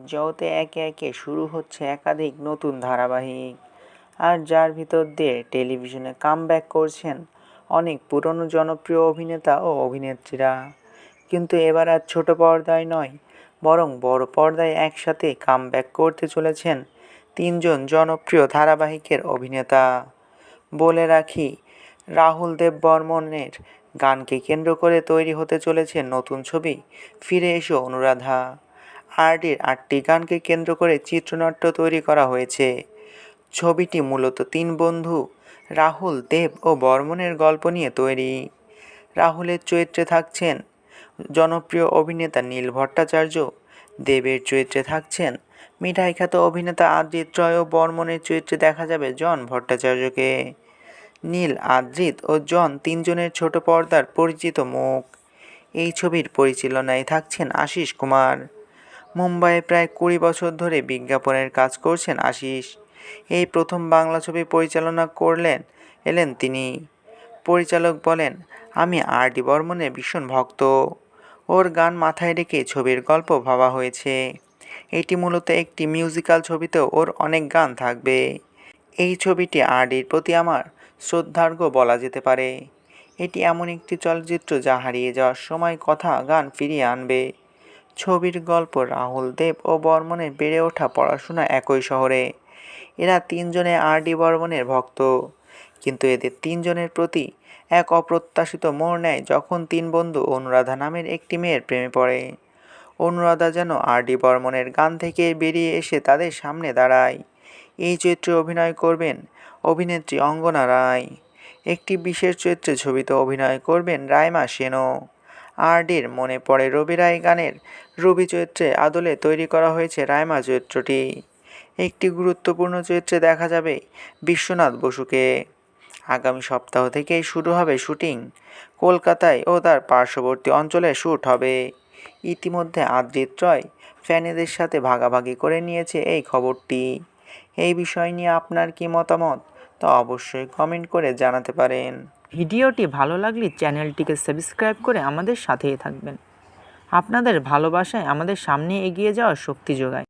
জগতে একে একে শুরু হচ্ছে একাধিক নতুন ধারাবাহিক, আর যার ভিতর দিয়ে টেলিভিশনে কামব্যাক করছেন অনেক পুরনো জনপ্রিয় অভিনেতা ও অভিনেত্রীরা। কিন্তু এবার আর ছোট পর্দায় নয়, বরং বড় পর্দায় একসাথে কামব্যাক করতে চলেছেন তিনজন জনপ্রিয় ধারাবাহিকের অভিনেতা। বলে রাখি, রাহুল দেব বর্মণের গানকে কেন্দ্র করে তৈরি হতে চলেছে নতুন ছবি ফিরে এসো অনুরাধা। আরডির 8টি গানকে কেন্দ্র করে চিত্রনাট্য তৈরি করা হয়েছে। ছবিটি মূলত তিন বন্ধু রাহুল, দেব ও বর্মণের গল্প নিয়ে তৈরি। রাহুলের চরিত্রে থাকছেন জনপ্রিয় অভিনেতা নীল ভট্টাচার্য, দেবের চরিত্রে থাকছেন মিঠাই খ্যাত অভিনেতা আদ্রিত রয় ও বর্মণের চরিত্রে দেখা যাবে জন ভট্টাচার্যকে। নীল, আদ্রিত ও জন তিনজনের ছোট পর্দার পরিচিত মুখ। এই ছবির পরিচালনায় থাকছেন আশিস কুমার। মুম্বাইয়ে প্রায় 20 বছর ধরে বিজ্ঞাপনের কাজ করছেন আশিস। এই প্রথম বাংলা ছবি পরিচালনা এলেন তিনি। পরিচালক বলেন, আমি আর.ডি. বর্মণের ভীষণ ভক্ত। ওর গান মাথায় রেখে ছবির গল্প ভাবা হয়েছে। এটি মূলত একটি মিউজিক্যাল, ছবিতেও ওর অনেক গান থাকবে। এই ছবিটি আর.ডির প্রতি আমার শ্রদ্ধার্ঘ্য বলা যেতে পারে। এটি এমন একটি চলচ্চিত্র যা হারিয়ে যাওয়ার সময় কথা, গান ফিরিয়ে আনবে। ছবির গল্প রাহুল, দেব ও বর্মণের বেড়ে ওঠা, পড়াশোনা একই শহরে। এরা তিনজনে আর.ডি. বর্মণের ভক্ত। কিন্তু এদের তিনজনের প্রতি এক অপ্রত্যাশিত মোড় নেয় যখন তিন বন্ধু অনুরাধা নামের একটি মেয়ের প্রেমে পড়ে। অনুরাধা যেন আর.ডি. বর্মণের গান থেকে বেরিয়ে এসে তাদের সামনে দাঁড়ায়। এই চরিত্রে অভিনয় করবেন অভিনেত্রী অঙ্গনা রায়। একটি বিশেষ চরিত্রে ছবিতে অভিনয় করবেন রাইমা সেনও। আর.ডির মনে পড়ে রবি রায় গানের রবি চরিত্রে আদলে তৈরি করা হয়েছে রাইমা চরিত্রটি। একটি গুরুত্বপূর্ণ চরিত্রে দেখা যাবে বিশ্বনাথ বসুকে। আগামী সপ্তাহ থেকেই শুরু হবে শুটিং। কলকাতায় ও তার পার্শ্ববর্তী অঞ্চলে শ্যুট হবে। ইতিমধ্যে আদ্রিত রয় ফ্যানেদের সাথে ভাগাভাগি করে নিয়েছে এই খবরটি। এই বিষয় নিয়ে আপনার কি মতামত, তা অবশ্যই কমেন্ট করে জানাতে পারেন। ভিডিওটি ভালো লাগলে চ্যানেলটিকে সাবস্ক্রাইব করে আমাদের সাথেই থাকবেন। আপনাদের ভালোবাসায় আমাদের সামনে এগিয়ে যাওয়ার শক্তি যোগায়।